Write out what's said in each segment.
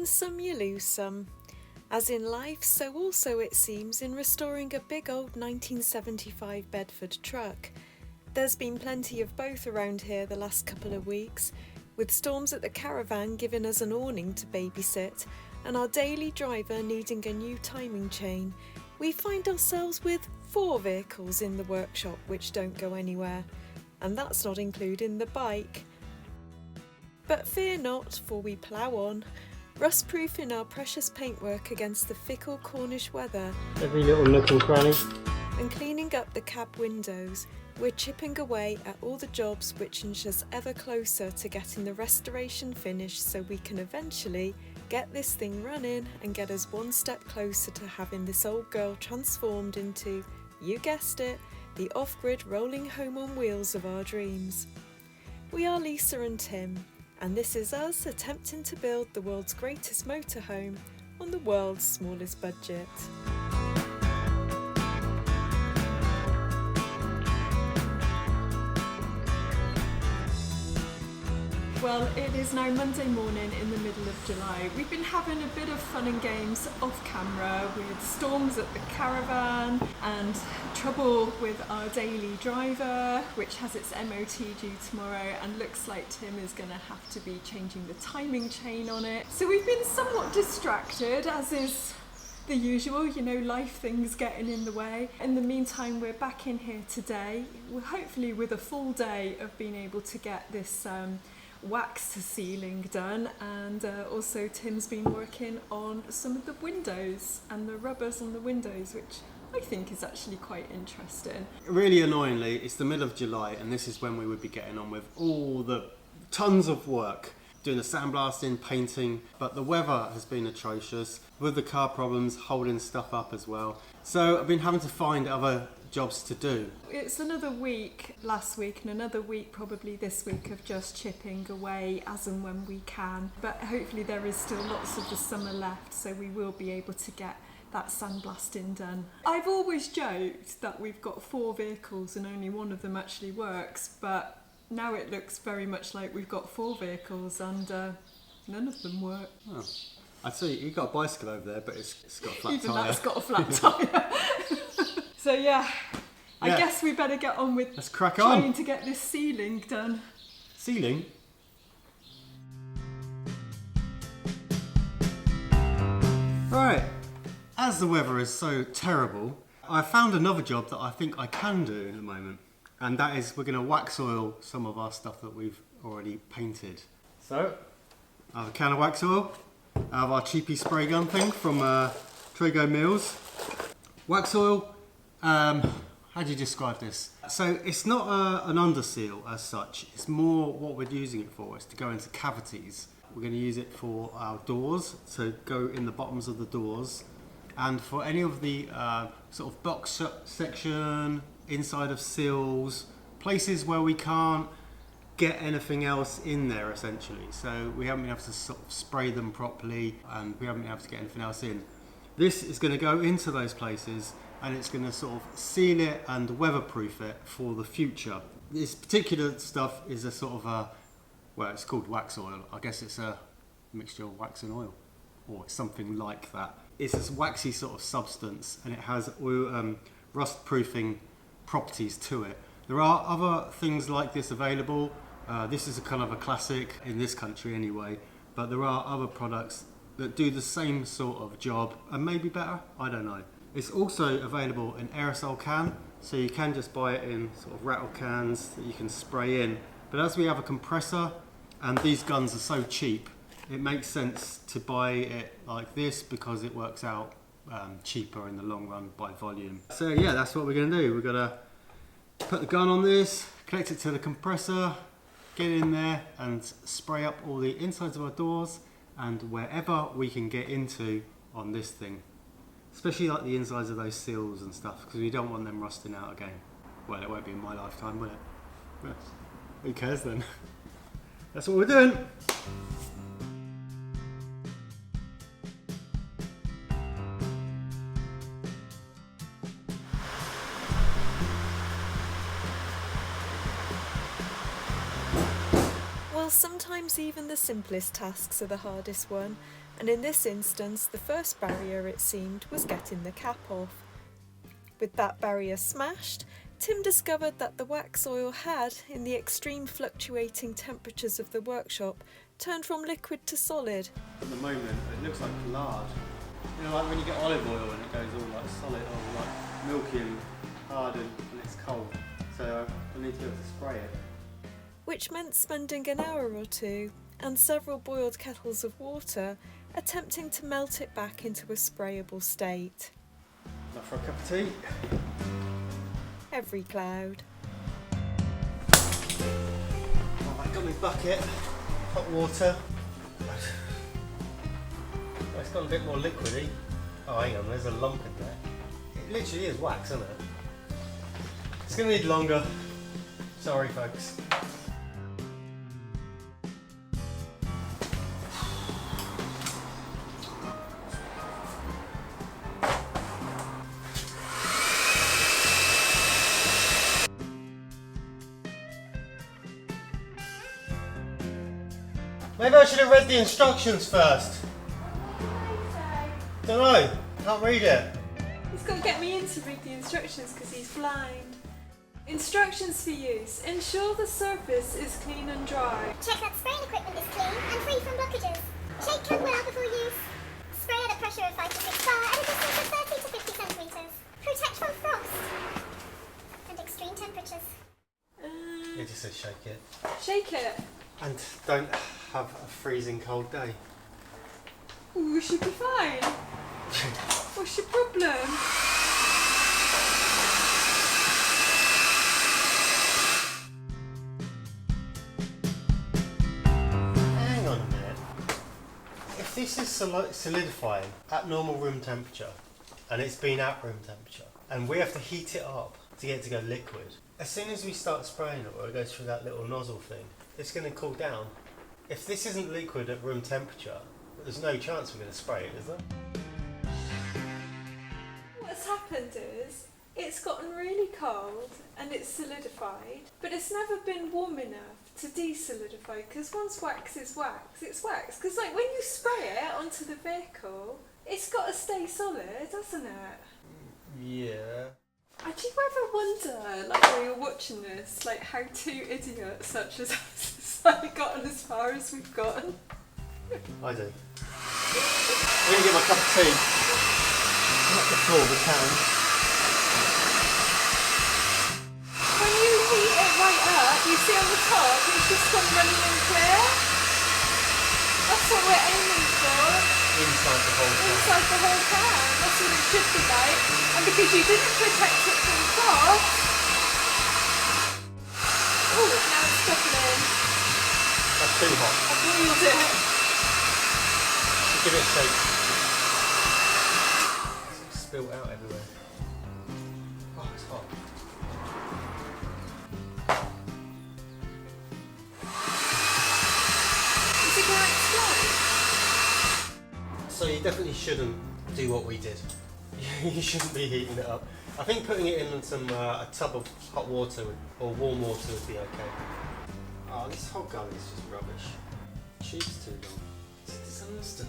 some you lose some. As in life, so also it seems in restoring a big old 1975 Bedford truck. There's been plenty of both around here the last couple of weeks, with storms at the caravan giving us an awning to babysit, and our daily driver needing a new timing chain. We find ourselves with 4 vehicles in the workshop which don't go anywhere, and that's not including the bike. But fear not, for we plough on, rust-proofing our precious paintwork against the fickle Cornish weather. Every little nook and cranny. And cleaning up the cab windows, we're chipping away at all the jobs which inch us ever closer to getting the restoration finished so we can eventually get this thing running and get us one step closer to having this old girl transformed into, you guessed it, the off-grid rolling home on wheels of our dreams. We are Lisa and Tim, and this is us attempting to build the world's greatest motorhome on the world's smallest budget. Well, it is now Monday morning in the middle of July. We've been having a bit of fun and games off camera with storms at the caravan and trouble with our daily driver, which has its MOT due tomorrow, and looks like Tim is going to have to be changing the timing chain on it. So we've been somewhat distracted, as is the usual, you know, life things getting in the way. In the meantime, we're back in here today, hopefully with a full day of being able to get this wax ceiling done, and also Tim's been working on some of the windows and the rubbers on the windows, which I think is actually quite interesting. Really annoyingly, it's the middle of July and this is when we would be getting on with all the tons of work, doing the sandblasting, painting, but the weather has been atrocious with the car problems holding stuff up as well. So I've been having to find other jobs to do. It's another week last week and another week probably this week of just chipping away as and when we can, but hopefully there is still lots of the summer left, so we will be able to get that sandblasting done. I've always joked that we've got 4 vehicles and only one of them actually works, but now it looks very much like we've got 4 vehicles and none of them work. Oh. I see, you've got a bicycle over there, but it's got a flat Even tyre. that's got a flat tyre. So yeah, I guess we better get on with Let's crack trying on. to get this ceiling done. Ceiling? Right, as the weather is so terrible, I found another job that I think I can do at the moment, and that is we're going to wax oil some of our stuff that we've already painted. So, I have a can of wax oil, I have our cheapy spray gun thing from Trago Mills. Wax oil, how do you describe this? So it's not an under seal as such, it's more what we're using it for, is to go into cavities. We're going to use it for our doors, so go in the bottoms of the doors, and for any of the sort of box section, inside of sills, places where we can't get anything else in there essentially. So we haven't been able to sort of spray them properly and we haven't been able to get anything else in. This is going to go into those places and it's going to sort of seal it and weatherproof it for the future. This particular stuff is a sort of a, well, it's called wax oil. I guess it's a mixture of wax and oil, or something like that. It's this waxy sort of substance and it has oil, rust-proofing properties to it. There are other things like this available. This is a kind of a classic in this country anyway, but there are other products that do the same sort of job and maybe better, I don't know. It's also available in aerosol can, so you can just buy it in sort of rattle cans that you can spray in. But as we have a compressor and these guns are so cheap, it makes sense to buy it like this because it works out cheaper in the long run by volume. So yeah, that's what we're going to do. We're going to put the gun on this, connect it to the compressor, get in there and spray up all the insides of our doors and wherever we can get into on this thing. Especially like the insides of those seals and stuff, because we don't want them rusting out again. Well, it won't be in my lifetime, will it? But who cares then? That's what we're doing. Well, sometimes even the simplest tasks are the hardest one, and in this instance the first barrier, it seemed, was getting the cap off. With that barrier smashed, Tim discovered that the wax oil had, in the extreme fluctuating temperatures of the workshop, turned from liquid to solid. At the moment, it looks like lard. You know, like when you get olive oil and it goes all like solid, or like milky and hard and it's cold. So I need to be able to spray it. Which meant spending an hour or two and several boiled kettles of water attempting to melt it back into a sprayable state. Now for a cup of tea. Every cloud. Oh, I got my bucket, hot water. Oh, it's got a bit more liquidy. Oh, hang on, there's a lump in there. It literally is wax, isn't it? It's going to need longer. Sorry, folks. Maybe I should have read the instructions first. Don't know, can't read it. He's got to get me in to read the instructions because he's blind. Instructions for use. Ensure the surface is clean and dry. Check that spraying equipment is clean and free from blockages. Shake cut well before use. Spray at a pressure of 5 to 6 bar at a distance of 30 to 50 centimetres. Protect from frost and extreme temperatures. It just says shake it. Shake it. And don't have a freezing cold day. Ooh, we should be fine. What's your problem? Hang on a minute. If this is solidifying at normal room temperature, and it's been at room temperature, and we have to heat it up to get it to go liquid, as soon as we start spraying it, or it goes through that little nozzle thing, it's going to cool down. If this isn't liquid at room temperature, there's no chance we're going to spray it, is there? What's happened is it's gotten really cold and it's solidified, but it's never been warm enough to desolidify, because once wax is wax, it's wax. Because like when you spray it onto the vehicle, it's got to stay solid, doesn't it? Yeah. Do you ever wonder, like while you're watching this, like how two idiots such as us has like gotten as far as we've gotten? I do. I'm going to get my cup of tea. Not the floor, the can. When you heat it right up, you see on the top, it's just gone running and clear. That's what we're aiming for. Inside the whole can. Inside the whole can. That's what it should be like. And because you didn't protect it from frost. Oh, now it's bubbling. That's too hot. I boiled it. Give it a shake. It's spilled out everywhere. Oh, it's hot. Is it going to explode? So you definitely shouldn't do what we did. You shouldn't be heating it up. I think putting it in some a tub of hot water or warm water would be okay. Oh, this whole gun is just rubbish. Tube's too long. It's a disaster.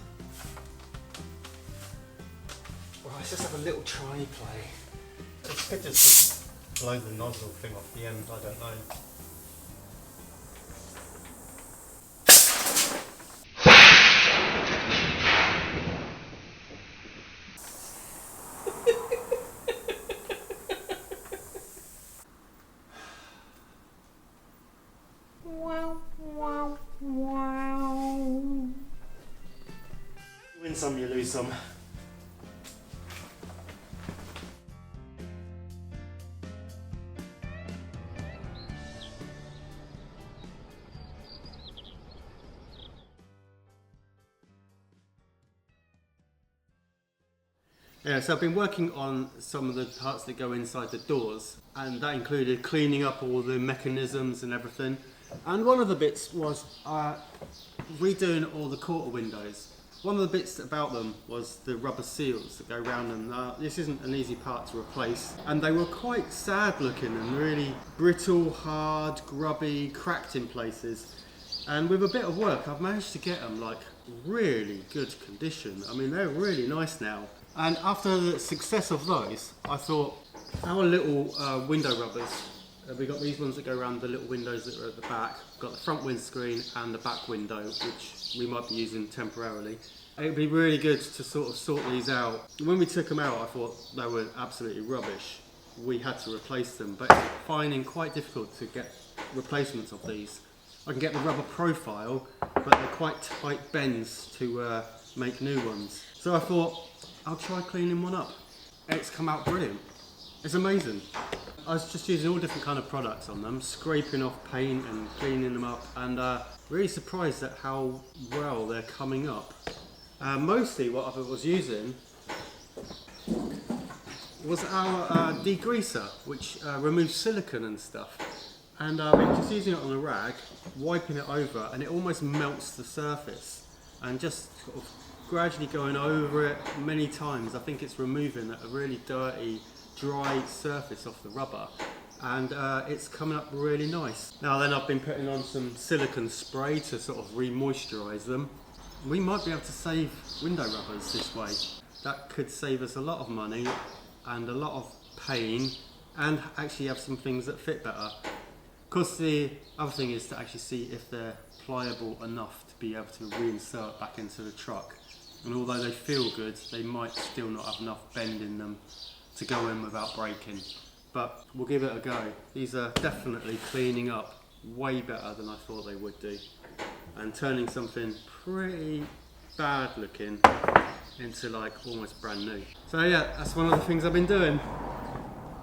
Well, let's just have a little try play. This could just blow the nozzle thing off the end, I don't know. You win some, you lose some. Yeah, so I've been working on some of the parts that go inside the doors, and that included cleaning up all the mechanisms and everything. And one of the bits was redoing all the quarter windows. One of the bits about them was the rubber seals that go around them. This isn't an easy part to replace, and they were quite sad looking and really brittle, hard, grubby, cracked in places. And with a bit of work, I've managed to get them like really good condition. I mean, they're really nice now. And after the success of those, I thought our little window rubbers, we got these ones that go around the little windows that are at the back. We've got the front windscreen and the back window, which we might be using temporarily. It would be really good to sort these out. When we took them out, I thought they were absolutely rubbish. We had to replace them, but it's finding quite difficult to get replacements of these. I can get the rubber profile, but they're quite tight bends to make new ones. So I thought, I'll try cleaning one up. It's come out brilliant. It's amazing. I was just using all different kind of products on them, scraping off paint and cleaning them up, and really surprised at how well they're coming up. Mostly what I was using was our degreaser, which removes silicone and stuff. And I've been just using it on a rag, wiping it over, and it almost melts the surface. And just sort of gradually going over it many times, I think it's removing a really dirty, dry surface off the rubber. And it's coming up really nice. Now then, I've been putting on some silicone spray to sort of re-moisturise them. We might be able to save window rubbers this way. That could save us a lot of money and a lot of pain, and actually have some things that fit better. Of course, the other thing is to actually see if they're pliable enough to be able to reinsert back into the truck. And although they feel good, they might still not have enough bend in them to go in without breaking. But we'll give it a go. These are definitely cleaning up way better than I thought they would do, and turning something pretty bad looking into like almost brand new. So yeah, that's one of the things I've been doing.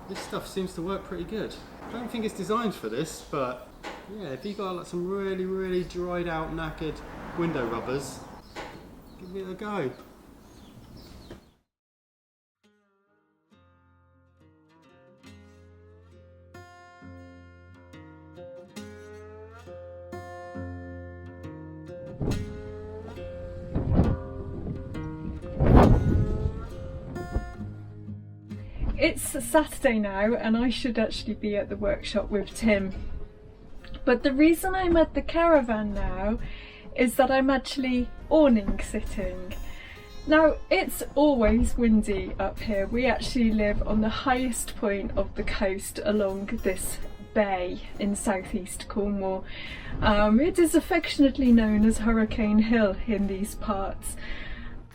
This stuff seems to work pretty good. I don't think it's designed for this, but yeah, if you've got like some really dried out, knackered window rubbers, give it a go. It's Saturday now and I should actually be at the workshop with Tim. But the reason I'm at the caravan now is that I'm actually awning sitting. Now, it's always windy up here. We actually live on the highest point of the coast along this bay in southeast Cornwall. It is affectionately known as Hurricane Hill in these parts.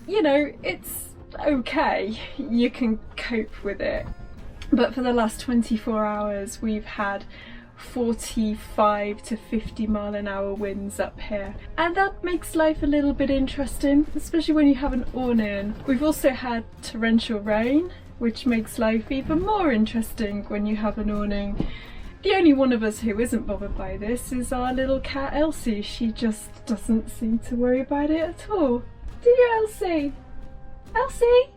You know, it's okay, you can cope with it, but for the last 24 hours we've had 45 to 50 mile an hour winds up here, and that makes life a little bit interesting, especially when you have an awning. We've also had torrential rain, which makes life even more interesting when you have an awning. The only one of us who isn't bothered by this is our little cat Elsie. She just doesn't seem to worry about it at all. Do you, Elsie? Elsie?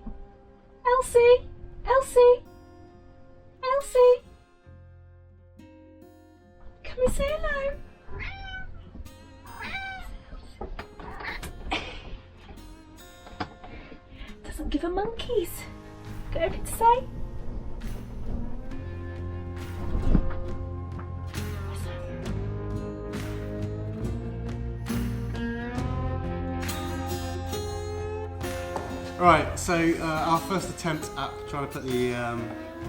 Elsie? Elsie? Elsie? Can we say hello? Doesn't give a monkeys. Got anything to say? Right, so our first attempt at trying to put the,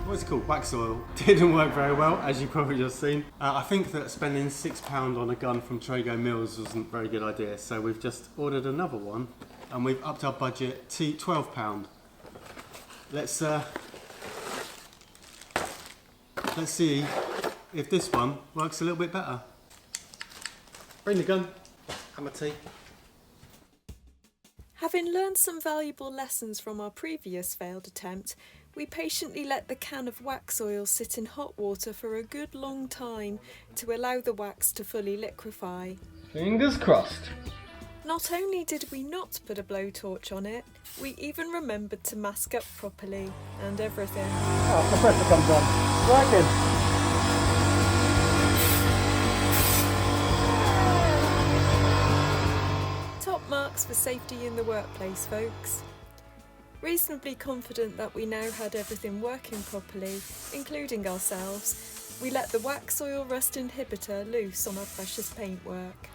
what is it called, wax oil, didn't work very well, as you've probably just seen. I think that spending £6 on a gun from Trago Mills wasn't a very good idea, so we've just ordered another one, and we've upped our budget to £12. Let's see if this one works a little bit better. Bring the gun, hammer tea. Having learned some valuable lessons from our previous failed attempt, we patiently let the can of wax oil sit in hot water for a good long time to allow the wax to fully liquefy. Fingers crossed. Not only did we not put a blowtorch on it, we even remembered to mask up properly and everything. Oh, compressor comes on. Working. Marks for safety in the workplace, folks. Reasonably confident that we now had everything working properly, including ourselves, we let the wax oil rust inhibitor loose on our precious paintwork.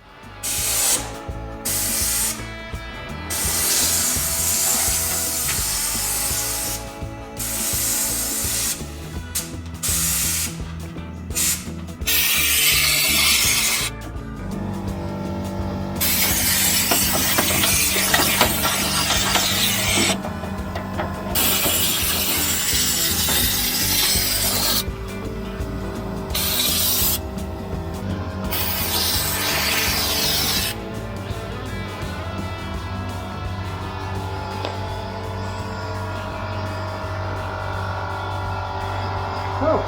Cool.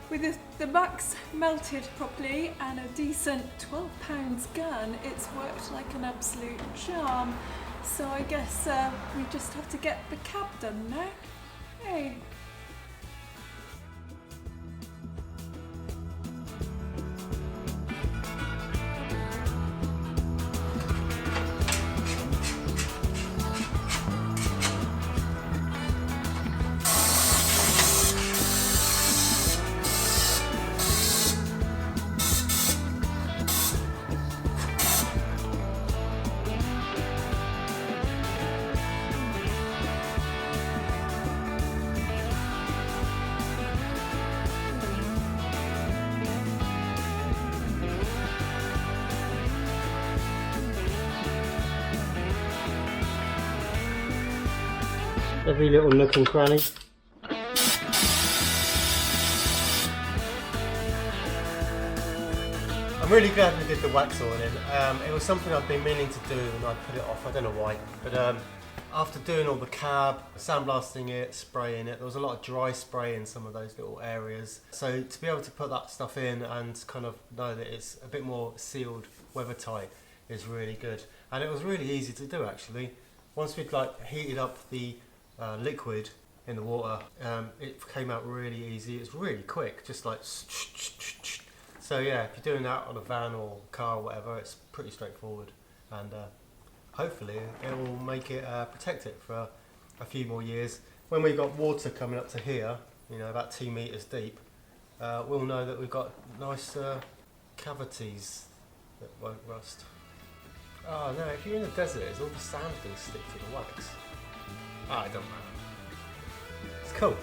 With the backs melted properly and a decent £12 gun, it's worked like an absolute charm. So I guess we just have to get the cab done now. Hey. Every little nook and cranny. I'm really glad we did the wax oiling. It was something I've been meaning to do and I put it off, I don't know why. But after doing all the cab, sandblasting it, spraying it, there was a lot of dry spray in some of those little areas. So to be able to put that stuff in and kind of know that it's a bit more sealed, weather tight is really good. And it was really easy to do actually. Once we'd heated up the liquid in the water, it came out really easy. It's really quick, just like. So yeah, if you're doing that on a van or car or whatever, it's pretty straightforward, and hopefully it will make it protect it for a few more years. When we've got water coming up to here, you know, about 2 meters deep, we'll know that we've got nice cavities that won't rust. Oh no, if you're in the desert, it's all the sand going to stick to the wax. Ah, it doesn't matter. It's cool.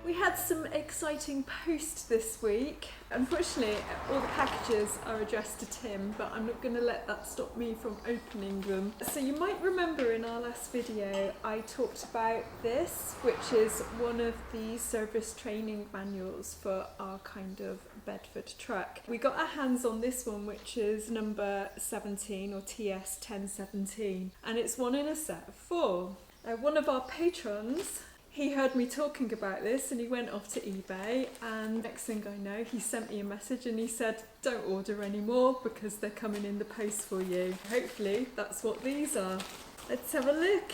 We had some exciting post this week. Unfortunately, all the packages are addressed to Tim, but I'm not going to let that stop me from opening them. So you might remember in our last video I talked about this, which is one of the service training manuals for our kind of Bedford truck. We got our hands on this one, which is number 17 or TS 1017, and it's one in a set of 4. One of our patrons, he heard me talking about this and he went off to eBay, and next thing I know he sent me a message and he said don't order anymore because they're coming in the post for you. Hopefully that's what these are. Let's have a look.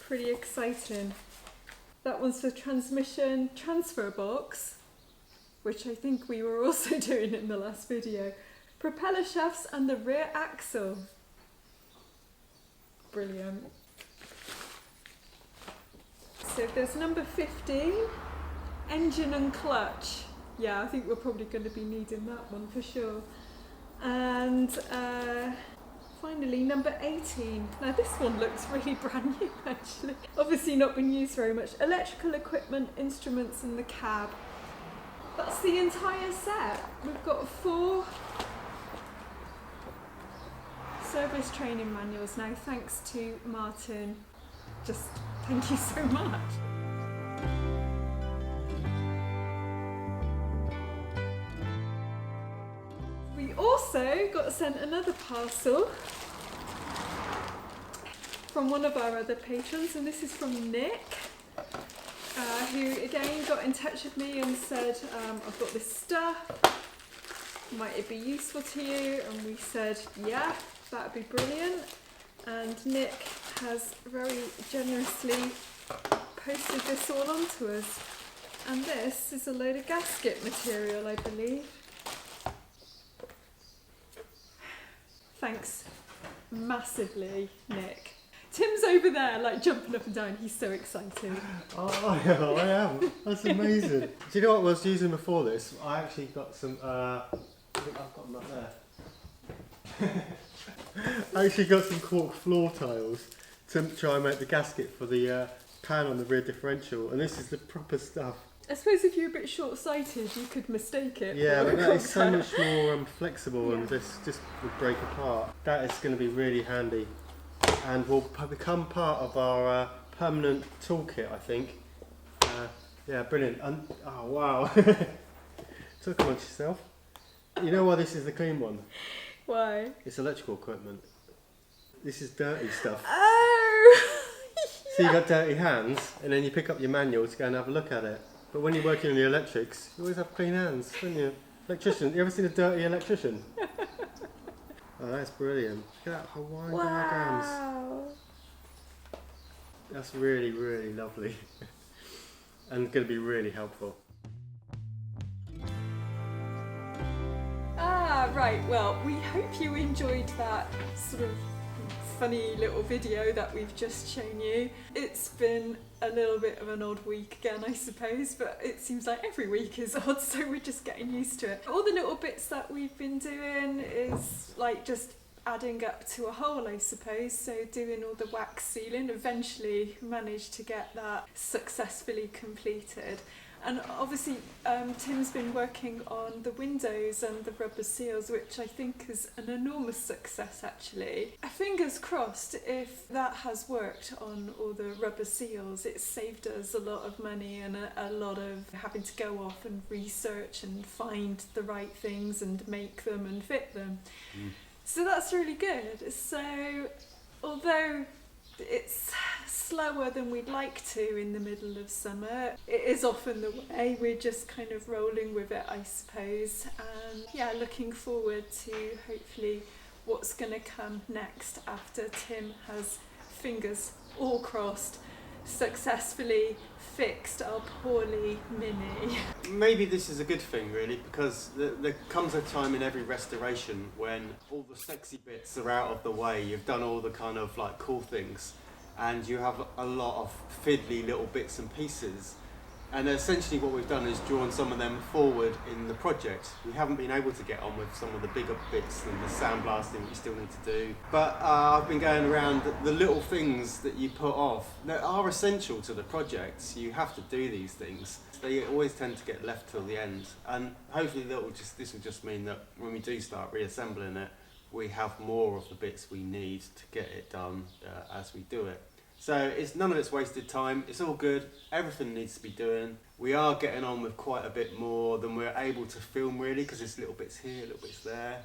Pretty exciting. That one's for transmission transfer box, which I think we were also doing in the last video. Propeller shafts and the rear axle. Brilliant. So there's number 15, engine and clutch. Yeah, I think we're probably going to be needing that one for sure. And finally number 18. Now this one looks really brand new actually. Obviously not been used very much. Electrical equipment, instruments and the cab. That's the entire set. We've got 4 service training manuals now, thanks to Martin. Just thank you so much. We also got sent another parcel from one of our other patrons, and this is from Nick, who again got in touch with me and said, I've got this stuff, might it be useful to you? And we said, yeah, that'd be brilliant. And Nick has very generously posted this all onto us. And this is a load of gasket material, I believe. Thanks massively, Nick. Tim's over there, like jumping up and down. He's so excited. Oh, yeah, I am. That's amazing. Do you know what I was using before this? I actually got some. I think I've got them up there. I actually got some cork floor tiles to try and make the gasket for the pan on the rear differential, and this is the proper stuff. I suppose if you're a bit short-sighted, you could mistake it. Yeah, but that is so much more flexible, and this just would break apart. That is going to be really handy, and will become part of our permanent toolkit, I think. Yeah, brilliant. And, oh wow! Took on yourself. You know why this is the clean one? Why? It's electrical equipment. This is dirty stuff. Oh! So you got dirty hands, and then you pick up your manual to go and have a look at it. But when you're working on the electrics, you always have clean hands, don't you? Electrician, you ever seen a dirty electrician? Oh, that's brilliant. Look at that Hawaiian diagrams. Wow! That's really, really lovely. And going to be really helpful. Right, well, we hope you enjoyed that sort of funny little video that we've just shown you. It's been a little bit of an odd week again, I suppose, but it seems like every week is odd, so we're just getting used to it. All the little bits that we've been doing is like just adding up to a whole, I suppose. So doing all the wax sealing, eventually managed to get that successfully completed. And obviously Tim's been working on the windows and the rubber seals, which I think is an enormous success actually. Fingers crossed, if that has worked on all the rubber seals, it's saved us a lot of money and a lot of having to go off and research and find the right things and make them and fit them. So that's really good. So although it's slower than we'd like to in the middle of summer, it is often the way. We're just kind of rolling with it, I suppose, and yeah, looking forward to hopefully what's going to come next after Tim has, fingers all crossed, successfully fixed our poorly Mini. Maybe this is a good thing really, because there comes a time in every restoration when all the sexy bits are out of the way, you've done all the kind of like cool things, and you have a lot of fiddly little bits and pieces. And essentially what we've done is drawn some of them forward in the project. We haven't been able to get on with some of the bigger bits and the sandblasting we still need to do. But I've been going around the little things that you put off that are essential to the project. You have to do these things. They always tend to get left till the end. And hopefully this will just mean that when we do start reassembling it, we have more of the bits we need to get it done as we do it. So none of it's wasted time, it's all good, everything needs to be doing. We are getting on with quite a bit more than we're able to film really, because there's little bits here, little bits there.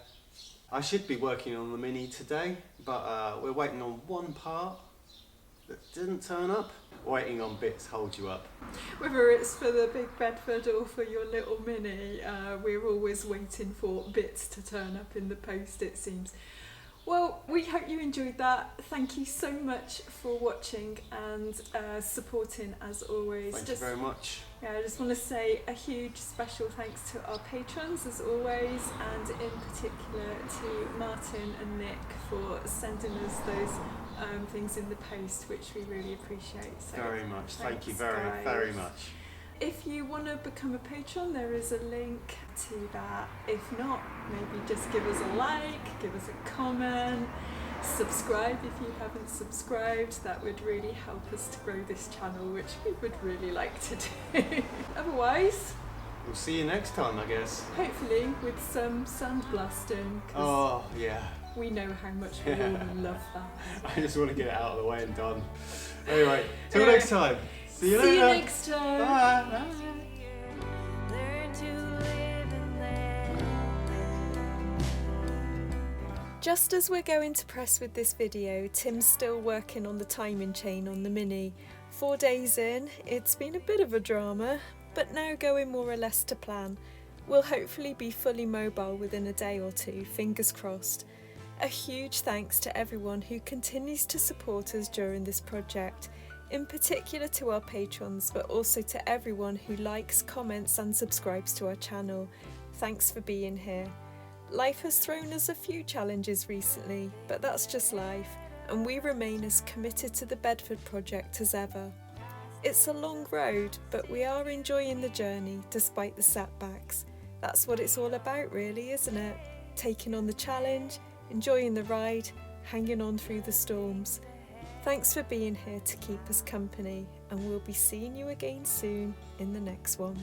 I should be working on the Mini today, but we're waiting on one part that didn't turn up. Waiting on bits hold you up. Whether it's for the big Bedford or for your little Mini, we're always waiting for bits to turn up in the post, it seems. Well, we hope you enjoyed that. Thank you so much for watching and supporting as always. Thank you very much. Yeah, I just want to say a huge special thanks to our patrons as always, and in particular to Martin and Nick for sending us those things in the post, which we really appreciate. So very much. Thank you guys. very much. If you want to become a patron, there is a link to that. If not, maybe just give us a like, give us a comment, subscribe if you haven't subscribed. That would really help us to grow this channel, which we would really like to do. Otherwise, we'll see you next time, I guess. Hopefully with some sandblasting. Oh, yeah. We know how much we all love that. I just want to get it out of the way and done. Anyway, till next time. See you later. See you next time. Bye. Just as we're going to press with this video, Tim's still working on the timing chain on the Mini. 4 days in, it's been a bit of a drama, but now going more or less to plan. We'll hopefully be fully mobile within a day or two, fingers crossed. A huge thanks to everyone who continues to support us during this project, in particular to our patrons, but also to everyone who likes, comments and subscribes to our channel. Thanks for being here. Life has thrown us a few challenges recently, but that's just life, and we remain as committed to the Bedford project as ever. It's a long road, but we are enjoying the journey despite the setbacks. That's what it's all about really, isn't it? Taking on the challenge, enjoying the ride, hanging on through the storms. Thanks for being here to keep us company, and we'll be seeing you again soon in the next one.